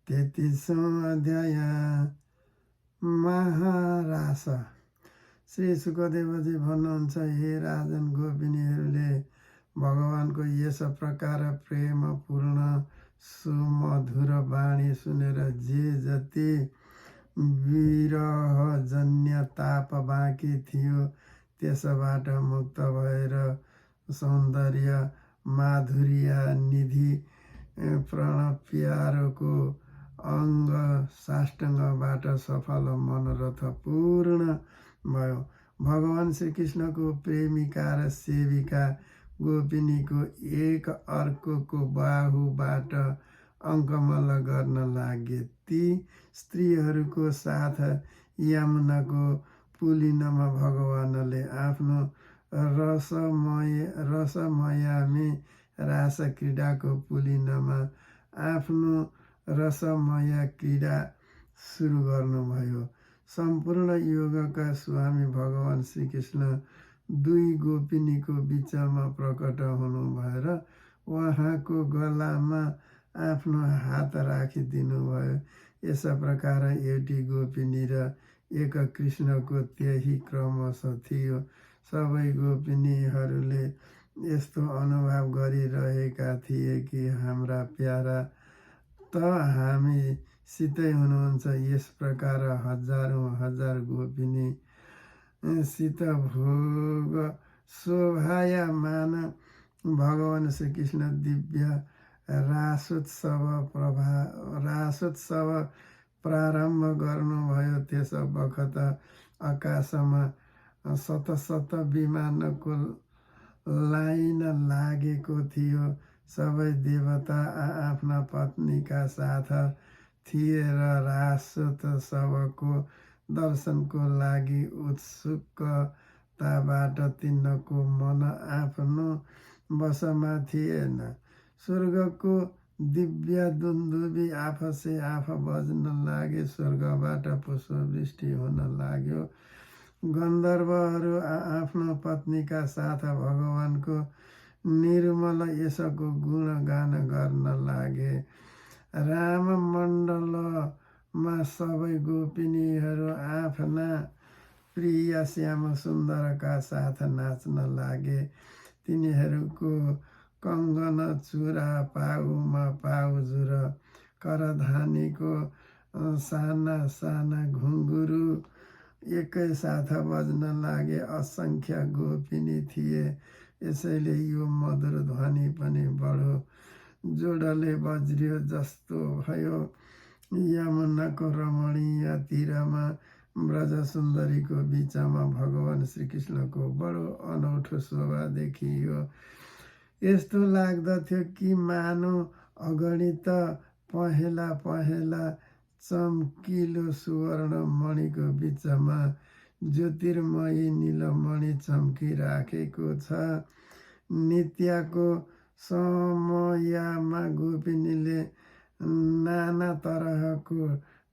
33औं अध्याय महारास। श्री सुखदेवजी भन्नुहुन्छ, हे राजन, गोपिनीहरूले भगवानको यस प्रकार प्रेमपूर्ण सुमधुर वाणी सुनेर जे जति विरहजन्य ताप बाँकी थियो त्यसबाट मुक्त भएर सौन्दर्य माधुर्य निधि प्रणप्यारोको अङ्ग साष्टाङ्गबाट सफल मनोरथ पूर्ण भयो। भगवान श्रीकृष्णको प्रेमिका र सेविका गोपिनीको एक अर्कोको बाहुबाट अङ्कमल गर्न लागे। ती स्त्रीहरूको साथ यमुनाको पुलिनमा भगवानले आफ्नो रसमयामी रास क्रीडाको पुलिनमा आफ्नो रसमय क्रीडा सुरु गर्नुभयो। सम्पूर्ण योगका स्वामी भगवान श्रीकृष्ण दुई गोपिनीको बिचमा प्रकट हुनुभयो र उहाँको गलामा आफ्नो हात राखिदिनु भयो। यस प्रकार एउटी गोपिनी र एक कृष्णको त्यही क्रमश थियो। सबै गोपिनीहरूले यस्तो अनुभव गरिरहेका थिए कि हाम्रा प्यारा त हामीसितै हुनुहुन्छ। यस प्रकार हजारौँ हजार गोपिनी सित भोग शोभायमान भगवान श्रीकृष्ण दिव्य रासोत्सव प्रारम्भ गर्नुभयो। त्यस बखत आकाशमा शत विमानको लाइन लागेको थियो। सबै देवता आफ्ना पत्नीका साथ थिए र रासोत्सवको दर्शनको लागि उत्सुकताबाट तिनको मन आफ्नो वशमा थिएन। स्वर्गको दिव्य दुन्दुभी आफसे आफ बज्न लागे। स्वर्गबाट पुष्पवृष्टि हुन लाग्यो। गन्धर्वहरू आफ्नो पत्नीका साथ भगवानको निर्मल यशको गुणगान गर्न लागे। राममण्डलमा सबै गोपिनीहरू आफ्ना प्रिय श्याम सुन्दरका साथ नाच्न लागे। तिनीहरूको कङ्गन चुरा पाउमा पाउजुर करधानीको साना साना घुङ्गुरु एकैसाथ बज्न लागे। असङ्ख्य गोपिनी थिए, यसैले यो मधुर ध्वनि पनि बडो जोडले बज्रियो जस्तो भयो। यमुनाको रमणीय तीरमा ब्रज सुन्दरीको बिचमा भगवान श्रीकृष्णको बडो अनौठो शोभा देखियो। यस्तो लाग्दथ्यो कि मानव अगणित पहेँला पहेँला चम्किलो सुवर्ण मणिको बिचमा ज्योतिर्मयी नीलमणि चम्किराखेको छ। नित्यको समयमा गोपिनीले नाना तरहको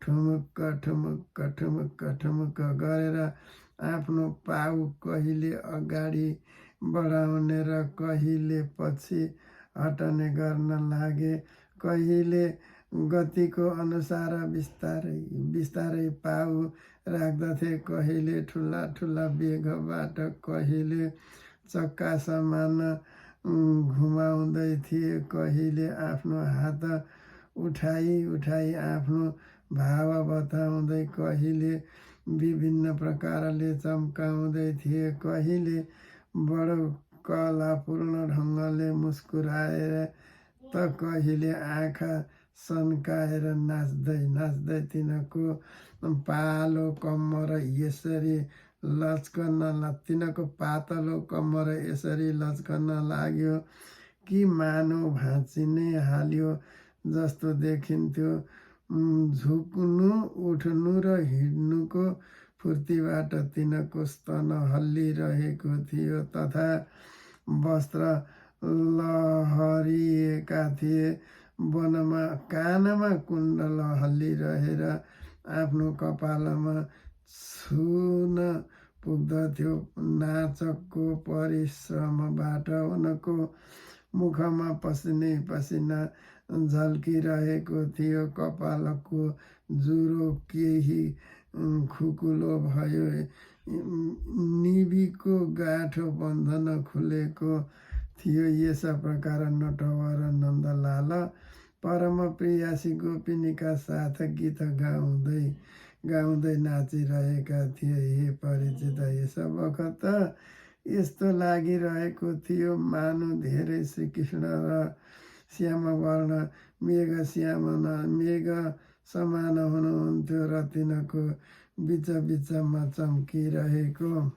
ठुमुक्क ठुमुक्क ठुमुक्क ठुमुक्क गरेर आफ्नो पाउ कहिले अगाडि बढाउने र कहिले पछि हटाउने गर्न लागे। कहिले गतिको अनुसार बिस्तारै बिस्तारै पाउ राख्दथे, कहिले ठुला ठुला वेगबाट, कहिले चक्का समान घुमाउँदै थिए, कहिले आफ्नो हात उठाई उठाई आफ्नो भाव बताउँदै, कहिले विभिन्न प्रकारले चम्काउँदै थिए, कहिले बडो कलापूर्ण ढङ्गले मुस्कुराएर त कहिले आँखा सन्काएर नाच्दै नाच्दै तिनको पालो कम्मर यसरी तिनको पातलो कम्मर यसरी लच्कन लाग्यो कि मानव भाँचिनै हाल्यो जस्तो देखिन्थ्यो। झुक्नु उठ्नु र हिँड्नुको फुर्तीबाट तिनको स्तन हल्लिरहेको थियो तथा वस्त्र लहरिएका थिए। वनमा कानमा कुण्डल हल्लिरहेर आफ्नो कपालमा छुन पुग्दथ्यो। नाचको परिश्रमबाट उनको मुखमा पसिनै पसिना झल्किरहेको थियो। कपालको जुरो केही खुकुलो भयो। निबीको गाँठो बन्धन खुलेको थियो। यस प्रकार नटवर नन्दलाल परम प्रियासी गोपिनीका साथ गीत गाउँदै नाचिरहेका थिए। हे परिचित, यस बखत यस्तो लागिरहेको थियो मानु धेरै श्रीकृष्ण र श्यामवर्ण मेघ समान हुनुहुन्थ्यो र तिनको बिचमा चम्किरहेको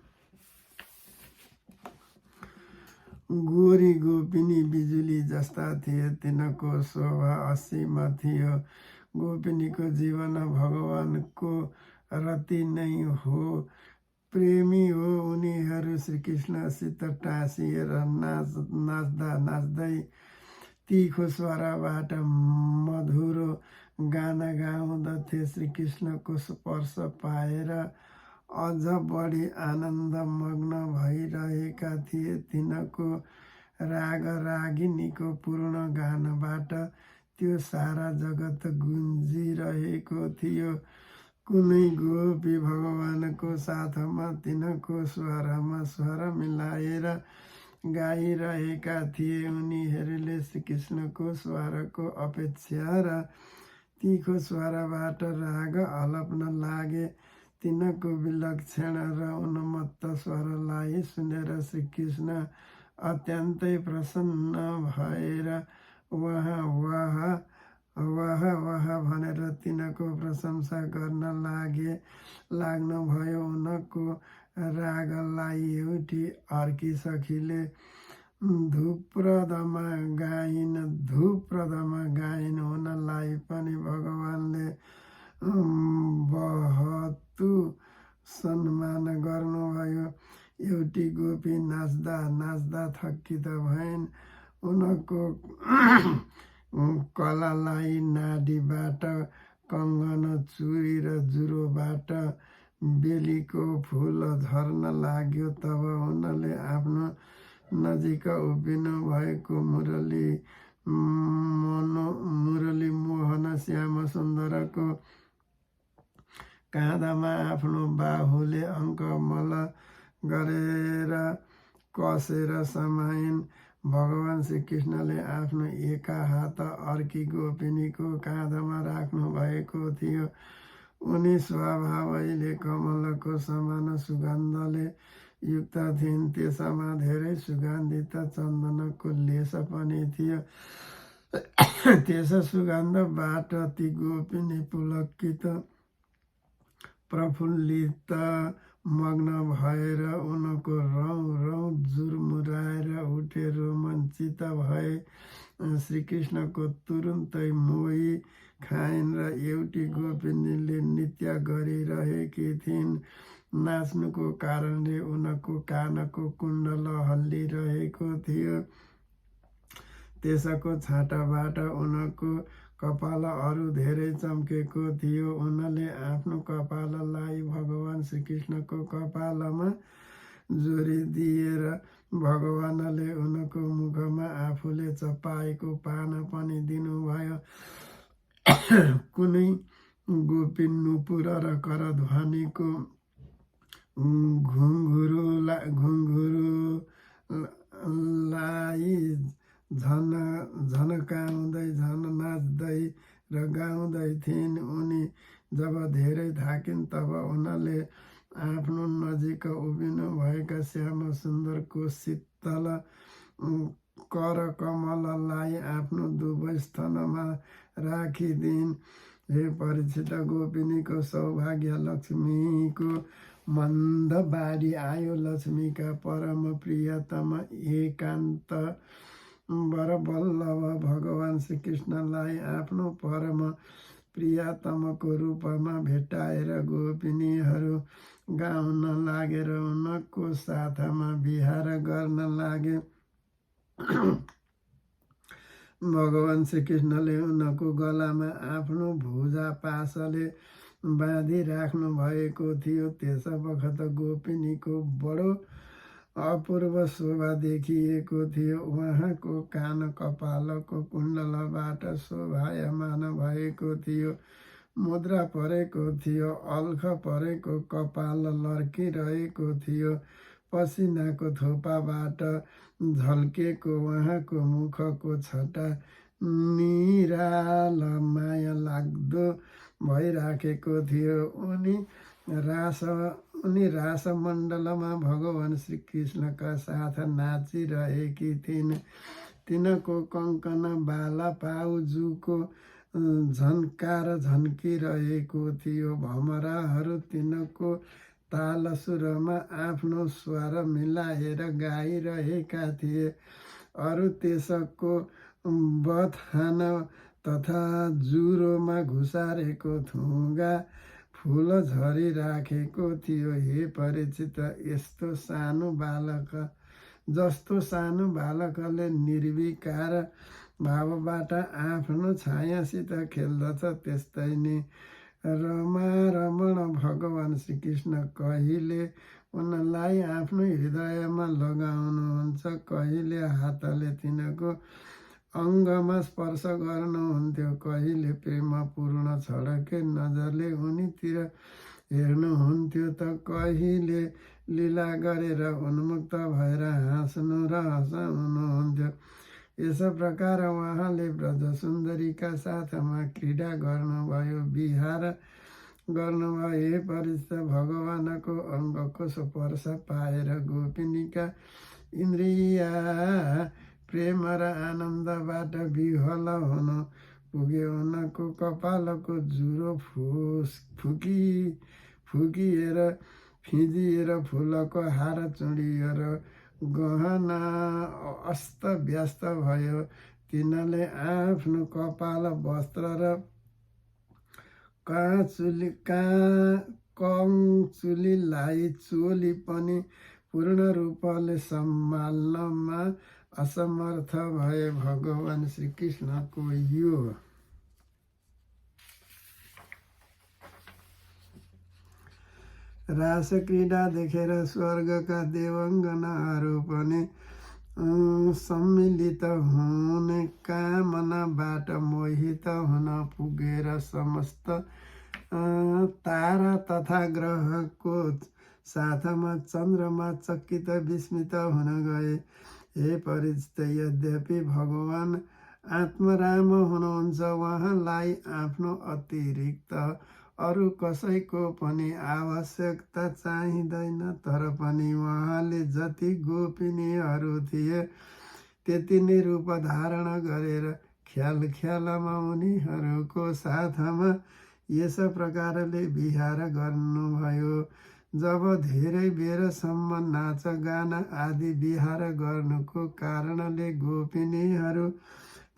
गोरी गोपिनी बिजुली जस्ता थिए। तिनको शोभा असीम थियो। गोपिनीको जीवन भगवानको रति नै हो, प्रेमी हो। उनीहरू श्रीकृष्णसित टाँसिएर नाच्दै तीखो स्वरबाट मधुरो गाना गाउँदथे। श्रीकृष्णको स्पर्श पाएर अझ बढी आनन्दमग्न भइरहेका थिए। तिनको राग रागिनीको पूर्ण गानबाट त्यो सारा जगत गुन्जिरहेको थियो। कुनै गोपी भगवानको साथमा तिनको स्वरमा स्वर मिलाएर गाइरहेका थिए। उनीहरूले श्रीकृष्णको स्वरको अपेक्षा र तीखो स्वरबाट राग अलप्न लागे। तिनको विलक्षण र उन्मत्त स्वरलाई सुनेर श्रीकृष्ण अत्यन्तै प्रसन्न भएर वाह भनेर तिनको प्रशंसा गर्न लाग्नुभयो। उनको रागलाई एउटी अर्की सखीले धूपप्रदमा गाइन् हुनलाई पनि भगवानले बहुत सम्मान गर्नुभयो। एउटी गोपी नाच्दा थक्कित भइन्। उनको कलालाई नाडीबाट कङ्गन, चुरी र जुरोबाट बेलीको फुल झर्न लाग्यो। तब उनले आफ्नो नजिक उभिनु भएको मुरली मोहन श्याम सुन्दरको काँधमा आफ्नो बाहुले अङ्कमल गरेर कसेर समाइन्। भगवान श्रीकृष्णले आफ्नो एका हात अर्की गोपिनीको काँधमा राख्नु भएको थियो। उनी स्वभावैले कमलको समान सुगन्धले युक्त थिइन्। त्यसमा धेरै सुगन्धित चन्दनको लेस पनि थियो। त्यस सुगन्धबाट ती गोपिनी पुलकित प्रफुल्लित मग्न भएर उनको रौँ जुरमुराएर उठे, रोमाञ्चित भए। श्रीकृष्णको तुरुन्तै मोही खाइन् र एउटी गोपिनीले नृत्य गरिरहेकी थिइन्। नाच्नुको कारणले उनको कानको कुण्डल हल्लिरहेको थियो। त्यसको छाँटाबाट उनको कपाल अरू धेरै चम्केको थियो। उनले आफ्नो कपाललाई भगवान श्रीकृष्णको कपालमा जोडिदिएर भगवानले उनको मुखमा आफूले चपाएको पान पनि दिनुभयो। कुनै गोपी नुपुर र करध्वनिको घुङ्घुरुलाई झनकाउँदै नाच्दै र गाउँदै थिइन्। उनी जब धेरै थाकिन् तब उनले आफ्नो नजिक उभिनु भएका श्याम सुन्दरको शीतल करकमललाई आफ्नो दुवै स्तनमा राखिदिइन्। हे परीक्षित, गोपिनीको सौभाग्य लक्ष्मीको मन्द बाढी आयो। लक्ष्मीका परम प्रियतम एकान्त वरवल्लभ भगवान श्रीकृष्णलाई आफ्नो परम प्रियतमको रूपमा भेटाएर गोपिनीहरू गाउन लागेर उनको साथमा विहार गर्न लागे। भगवान श्रीकृष्णले उनको गलामा आफ्नो भुजा पाशले बाँधिराख्नु भएको थियो। त्यस बखत गोपिनीको बडो अपूर्व शोभा देखिएको थियो। उहाँको कान कपालको कुण्डलबाट शोभायमान भएको थियो। मुद्रा परेको थियो, अल्ख परेको कपाल लर्किरहेको थियो। पसिनाको थोपाबाट झल्केको उहाँको मुखको छटा निराला माया लाग्दो भइराखेको थियो। उनी रासमण्डलमा भगवान श्रीकृष्णका साथ नाचिरहेकी थिइन्। तिनको कङ्कन बाला पाउजुको झन्कार झन्किरहेको थियो। भमराहरू तिनको ताल सुरमा आफ्नो स्वर मिलाएर गाइरहेका थिए। अरू त्यसको बथान तथा जुरोमा घुसारेको थुङ्गा फुल झरिराखेको थियो। हे परिचित, जस्तो सानो बालकले निर्विकार भावबाट आफ्नो छायासित खेल्दछ, त्यस्तै नै रमण भगवान श्रीकृष्ण कहिले उनलाई आफ्नो हृदयमा लगाउनुहुन्छ, कहिले हातले तिनको अङ्गमा स्पर्श गर्नुहुन्थ्यो, कहिले प्रेमपूर्ण छड्के नजरले उनीतिर हेर्नुहुन्थ्यो, त कहिले लीला गरेर उन्मुक्त भएर हाँस्नु र हँसाउनुहुन्थ्यो। यस प्रकार उहाँले ब्रजसुन्दरीका साथमा क्रीडा गर्नुभयो, विहार गर्नुभयो। हे परिचित, भगवानको अङ्गको स्पर्श पाएर गोपिनीका इन्द्रिय प्रेम र आनन्दबाट विह्वल हुन पुगे। उनको कपालको जुरो फुकिएर फिजिएर फुलको हार चुडियो र गहना अस्तव्यस्त भयो। तिनले आफ्नो कपाल, वस्त्र र कञ्चुलीलाई चोली पनि पूर्ण रूपले सम्हाल्नमा असमर्थ भए। भगवान श्रीकृष्णको यो रासक्रीडा देखेर स्वर्गका देवाङ्गनाहरू पनि सम्मिलित हुने कामनाबाट मोहित हुन पुगेर समस्त तारा तथा ग्रहको साथमा चन्द्रमा चकित विस्मित हुन गए। हे परिचित, यद्यपि भगवान आत्मराम हुनुहुन्छ, उहाँलाई आफ्नो अतिरिक्त अरू कसैको पनि आवश्यकता चाहिँदैन, तर पनि उहाँले जति गोपिनीहरू थिए त्यति नै रूप धारण गरेर ख्यालमा उनीहरूको साथमा यस प्रकारले विहार गर्नुभयो। जब धेरै बेरसम्म नाचगान आदि विहार गर्नुको कारणले गोपिनीहरू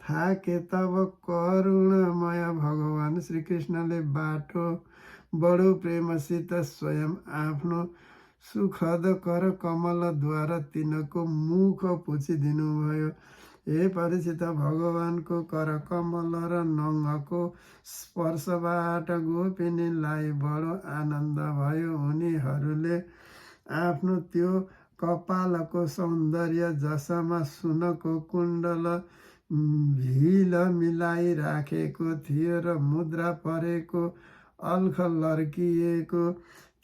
थाके, तब करुणामय भगवान श्रीकृष्णले बडो प्रेमसित स्वयं आफ्नो सुखद कर कमलद्वारा तिनको मुख पुछिदिनुभयो। हे परिचित, भगवानको कर कमल र नङको स्पर्शबाट गोपिनीलाई बडो आनन्द भयो। उनीहरूले आफ्नो त्यो कपालको सौन्दर्य, जसमा सुनको कुण्डल भील मिलाइराखेको थियो र मुद्रा परेको अल्ख लर्किएको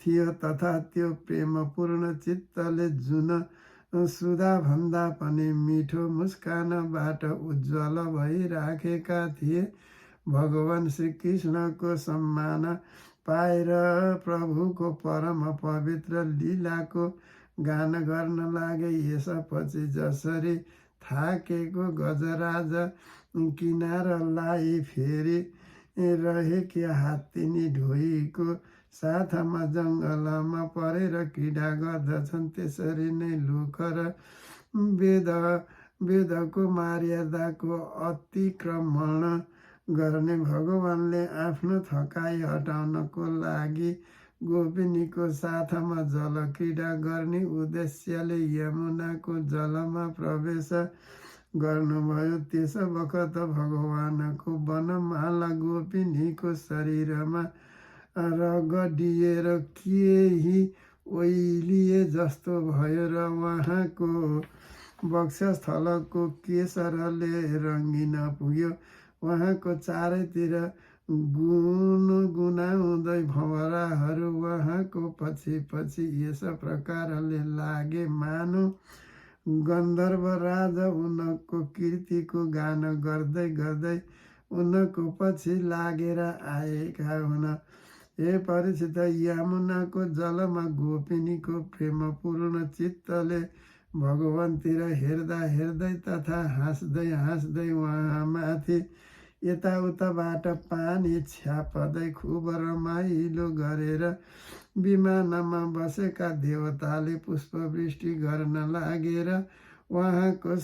थियो, तथा त्यो प्रेमपूर्ण चित्तले जुन सुधाभन्दा पनि मिठो मुस्कानबाट उज्जवल भइराखेका थिए, भगवान श्रीकृष्णको सम्मान पाएर प्रभुको परम पवित्र लीलाको गान गर्न लागे। यसपछि जसरी थाकेको गजराज किनारलाई फेरि रहेकी हात्तीनी ढोइको साथमा जङ्गलमा परेर क्रीडा गर्दछन्, त्यसरी नै लोक र वेदको मर्यादाको अतिक्रमण गर्ने भगवानले आफ्नो थकाइ हटाउनको लागि गोपिनीको साथमा जलक्रीडा गर्ने उद्देश्यले यमुनाको जलमा प्रवेश गर्नुभयो। त्यस बखत भगवानको वनमाला गोपिनीको शरीरमा रगडिएर केही ओइलिए जस्तो भयो र उहाँको वक्षस्थलको केशरले रङ्गिन पुग्यो। उहाँको चारैतिर गुनगुनाउँदै भँवराहरू उहाँको पछि पछि यस प्रकारले लागे मानो गन्धर्व राजा उनको कीर्तिको गान गर्दै गर्दै उनको पछि लागेर आएका हुन्। हे परीक्षित, यमुनाको जलमा गोपिनीको प्रेमपूर्ण चित्तले भगवानतिर हेर्दा हेर्दै तथा हाँस्दै हाँस्दै उहाँमाथि यताउताबाट पानी छ्याप्दै खुब रमाइलो गरेर विमानमा बसेका देवताले पुष्पवृष्टि गर्न लागेर उहाँको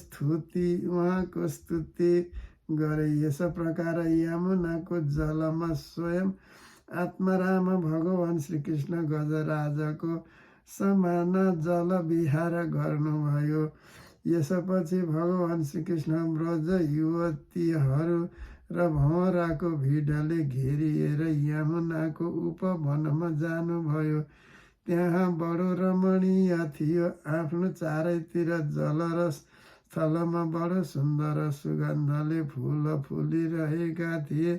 स्तुति गरे। यस प्रकार यमुनाको जलमा स्वयं आत्माराम भगवान श्रीकृष्ण गजराजको समान जल विहार गर्नुभयो। यसपछि भगवान श्रीकृष्ण ब्रज युवतीहरू र भँवराको भिडले घेरिएर यमुनाको उपवनमा जानुभयो। त्यहाँ बडो रमणीय थियो। आफ्नो चारैतिर जल र स्थलमा बडो सुन्दर सुगन्धले फुल फुलिरहेका थिए।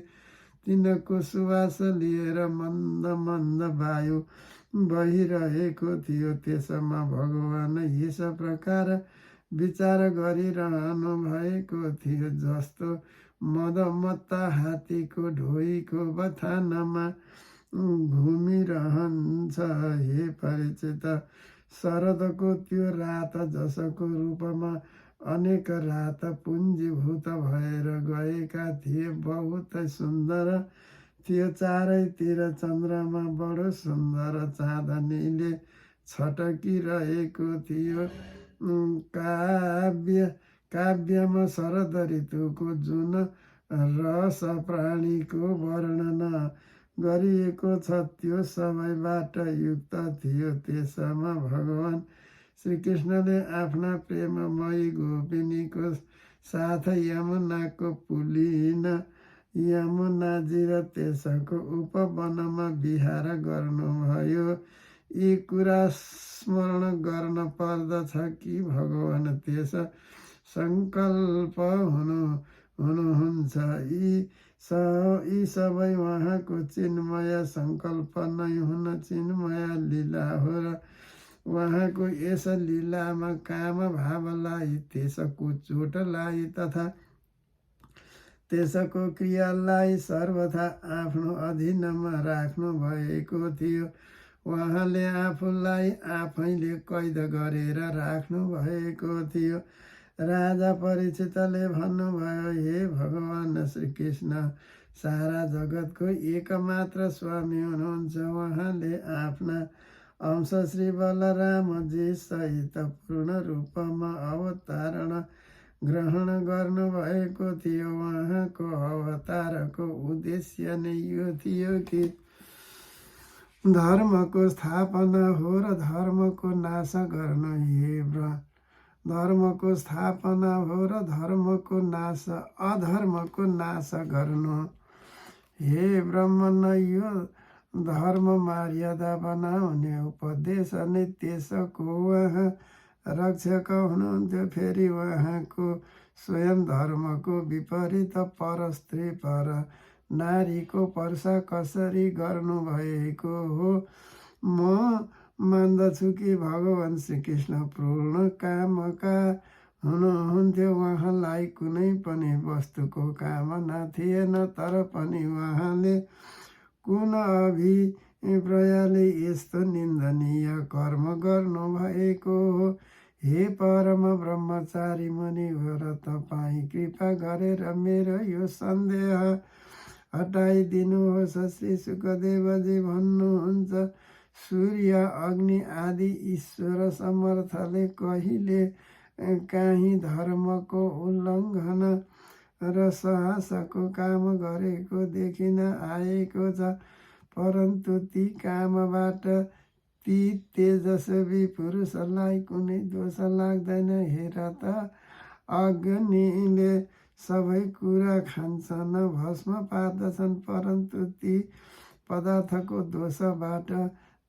तिनको सुवास लिएर मन्द मन्द वायु बहिरहेको थियो। त्यसमा भगवान यस प्रकार विचार गरिरहनु भएको थियो, जस्तो मदमत्ता हात्तीको ढोइको बथानमा घुमिरहन्छ। हे परीक्षित, शरदको त्यो रात जसको रूपमा अनेक रात पुञ्जीभूत भएर गएका थिए बहुत सुन्दर थियो। चारैतिर चन्द्रमा बडो सुन्दर चाँदनीले छटकिरहेको थियो। काव्यमा शरद ऋतुको जुन रस प्राणीको वर्णन गरिएको छ त्यो सबैबाट युक्त थियो। त्यसमा भगवान श्रीकृष्णले आफ्ना प्रेममयी गोपिनीको साथ यमुनाको पुलिन यमुनाजी र त्यसको उपवनमा विहार गर्नुभयो। यी कुरा स्मरण गर्न पर्दछ कि भगवान त्यस सङ्कल्प हुनुहुन्छ। यी सबै उहाँको चिन्मय सङ्कल्प नै हुन चिन्मय लीला हो र उहाँको यस लीलामा काम भावलाई, त्यसको चोटलाई तथा त्यसको क्रियालाई सर्वथा आफ्नो अधीनमा राख्नु भएको थियो। उहाँले आफूलाई आफैले कैद गरेर राख्नु भएको थियो। राजा परीक्षितले भन्नुभयो, हे भगवान श्रीकृष्ण सारा जगतको एकमात्र स्वामी हुनुहुन्छ। उहाँले आफ्ना अंश श्री बलरामजी सहित पूर्ण रूपमा अवतारण ग्रहण गर्नुभएको थियो। उहाँको अवतारको उद्देश्य नै यो थियो कि धर्मको स्थापना हो र धर्मको नाश गर्नु। धर्मको स्थापना हो र अधर्मको नाश गर्नु। हे ब्रह्मन, यो धर्म मर्यादा बनाउने उपदेश नै त्यसको उहाँ रक्षक हुनुहुन्थ्यो। फेरि उहाँको स्वयं धर्मको विपरीत पर स्त्री पर नारीको पर्सा कसरी गर्नुभएको हो। म मान्दछु कि भगवान श्रीकृष्ण पूर्ण कामका हुनुहुन्थ्यो। उहाँलाई कुनै पनि वस्तुको कामना थिएन, तर पनि उहाँले कुन अभिप्रायले यस्तो निन्दनीय कर्म गर्नुभएको हो। हे परम ब्रह्मचारी मुनिवर, तपाईँ कृपा गरेर मेरो यो सन्देह हटाइदिनुहोस्। श्री सुखदेवजी भन्नुहुन्छ, सूर्य, अग्नि आदि ईश्वर समर्थले कहिले काहीँ धर्मको उल्लङ्घन र साहसको काम गरेको देखिन आएको छ। परन्तु ती कामबाट ती तेजस्वी पुरुषलाई कुनै दोष लाग्दैन। हेर त, अग्निले सबै कुरा खान्छन्, भस्म पार्दछन्, परन्तु ती पदार्थको दोषबाट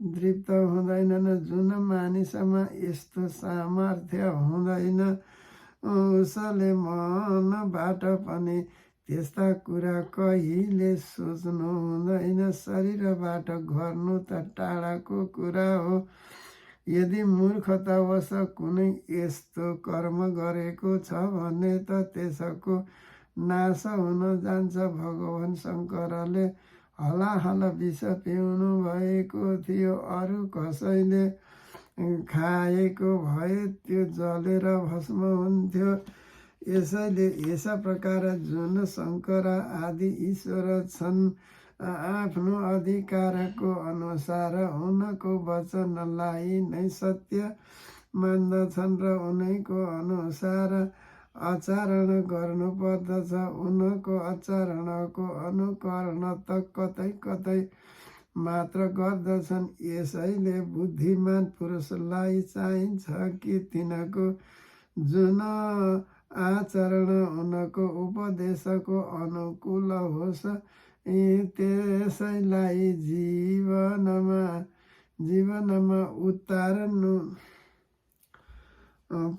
तृप्त हुँदैनन्। जुन मानिसमा यस्तो सामर्थ्य हुँदैन उसले मनबाट पनि त्यस्ता कुरा कहिले सोच्नु हुँदैन। शरीरबाट गर्नु त टाढाको कुरा हो। यदि मूर्खतावश कुनै यस्तो कर्म गरेको छ भने त त्यसको नाश हुन जान्छ। भगवान शङ्करले हलाहल विष पिउनु भएको थियो। अरू कसैले खाएको भए त्यो जलेर भस्म हुन्थ्यो। यसैले यस प्रकार जुन शङ्कर आदि ईश्वर छन् आफ्नो अधिकारको अनुसार उनको वचनलाई नै सत्य मान्दछन् र उनको अनुसार आचरण गर्नुपर्दछ। उनको आचरणको अनुकरण त कतै कतै मात्र गर्दछन्। यसैले बुद्धिमान पुरुषलाई चाहिन्छ कि तिनको जुन आचरण उनको उपदेशको अनुकूल होस् त्यसैलाई जीवनमा उतार्नु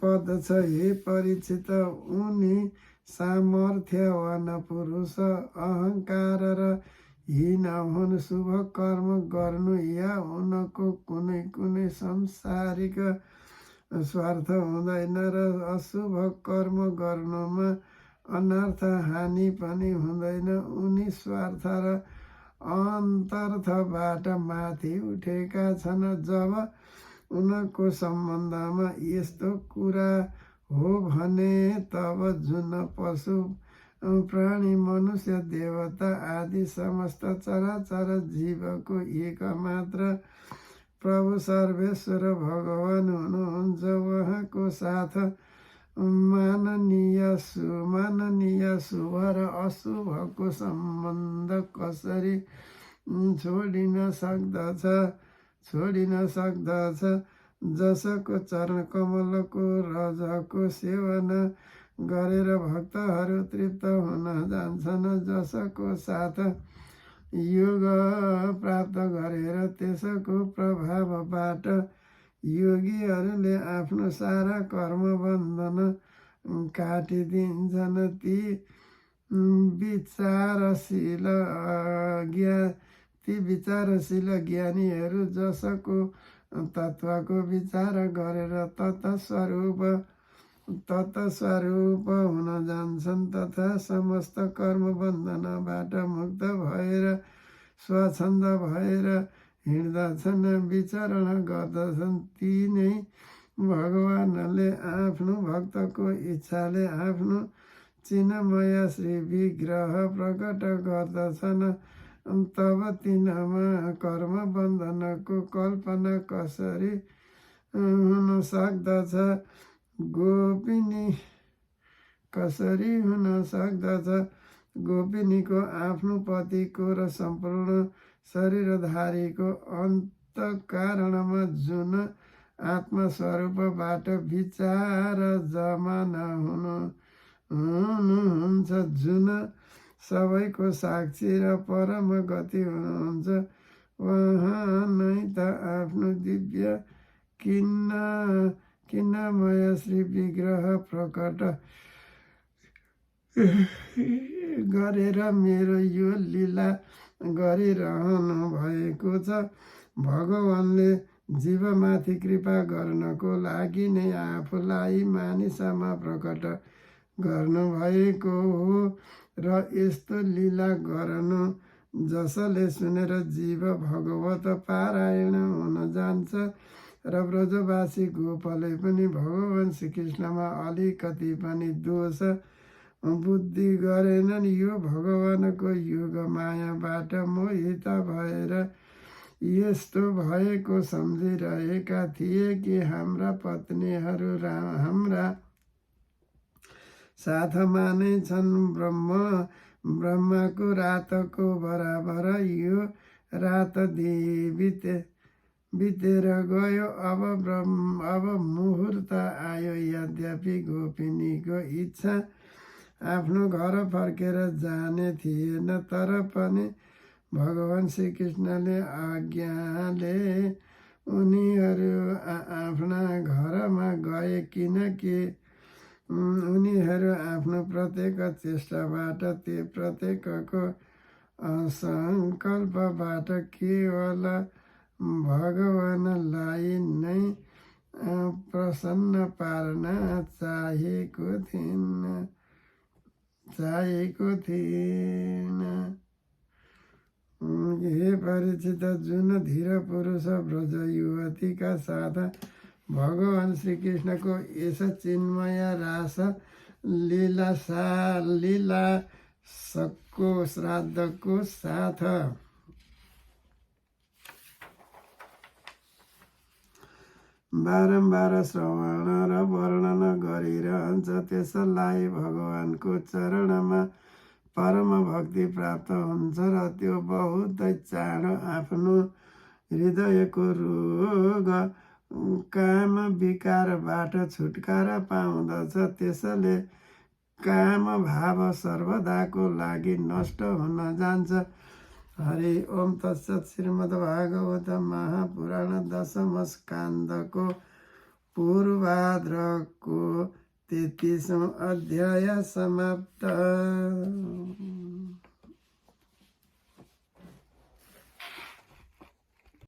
पर्दछ। हे परीक्षित, उनी सामर्थ्यवान पुरुष अहङ्कार र हीन हुन्। शुभ कर्म गर्नु या उनको कुनै सांसारिक स्वार्थ हुँदैन र अशुभ कर्म गर्नुमा अनर्थ हानि पनि हुँदैन। उनी स्वार्थ र अन्तर्थबाट माथि उठेका छन्। जब उनको सम्बन्धमा यस्तो कुरा हो भने तब जुन पशु प्राणी मनुष्य देवता आदि समस्त चराचर जीवको एकमात्र प्रभु सर्वेश्वर भगवान हुनुहुन्छ। उहाँको साथ माननीय शुभ र अशुभको सम्बन्ध कसरी छोडिन सक्दछ। जसको चरण कमलको रजको सेवन गरेर भक्तहरू तृप्त हुन जान्छन्, जसको साथ योग प्राप्त गरेर त्यसको प्रभावबाट योगीहरूले आफ्नो सारा कर्म बन्धन काटिदिन्छन्। ती विचारशील ज्ञानीहरू जसको तत्त्वको विचार गरेर तत्स्वरूप हुन जान्छन् तथा समस्त कर्म बन्धनबाट मुक्त भएर स्वच्छन्द भएर हिँड्दछन्, विचरण गर्दछन्। ती नै भगवानले आफ्नो भक्तको इच्छाले आफ्नो चिन्मय श्री विग्रह प्रकट गर्दछन्। तब तिनमा कर्म बन्धनको कल्पना कसरी हुन सक्दछ? गोपिनीको आफ्नो पतिको र सम्पूर्ण शरीरधारीको अन्तःकरणमा जुन आत्मस्वरूपबाट विचार जमान हुनुहुन्छ, जुन सबैको साक्षी र परम गति हुनुहुन्छ, उहाँ नै त आफ्नो दिव्य किन्नमय श्री विग्रह प्रकट गरेर मेरो यो लीला गरिरहनु भएको छ। भगवानले जीवमाथि कृपा गर्नको लागि नै आफूलाई मानिसमा प्रकट गर्नुभएको हो र यस्तो लीला गर्नु जसले सुनेर जीव भगवत पारायण हुन जान्छ र ब्रजवासी गोपले पनि भगवान श्रीकृष्णमा अलिकति पनि दोष बुद्धि गरेनन्। यो भगवानको युग मायाबाट मोहित भएर यस्तो भएको सम्झिरहेका थिए कि हाम्रा पत्नीहरू हाम्रा साथमा नै छन्। ब्रह्माको रातको बराबर यो रात बितेर गयो। अब मुहुर्त आयो। यद्यपि गोपिनीको इच्छा आफ्नो घर फर्केर जाने थिएन, तर पनि भगवान श्रीकृष्णले आज्ञाले उनीहरू आफ्ना घरमा गए, किनकि उनीहरू आफ्नो प्रत्येक चेष्टाबाट प्रत्येकको सङ्कल्पबाट केवल भगवानलाई नै प्रसन्न पार्न चाहेको थिएन। हे परिचित, जुन धीर पुरुष ब्रज युवतीका साथ भगवान श्रीकृष्णको यस चिन्मय रास लीलासको श्राद्धको साथ बारम्बार श्रवण र वर्णन गरिरहन्छ, त्यसलाई भगवानको चरणमा परम भक्ति प्राप्त हुन्छ र त्यो बहुतै चाँडो आफ्नो हृदयको रोग काम विकारबाट छुटकारा पाउँदछ। त्यसले काम भाव सर्वदाको लागि नष्ट हुन जान्छ। हरि ओम तत्सत। श्रीमद्भागवत महापुराण दशम स्कन्धको पूर्वाद्रको 33औं अध्याय समाप्त।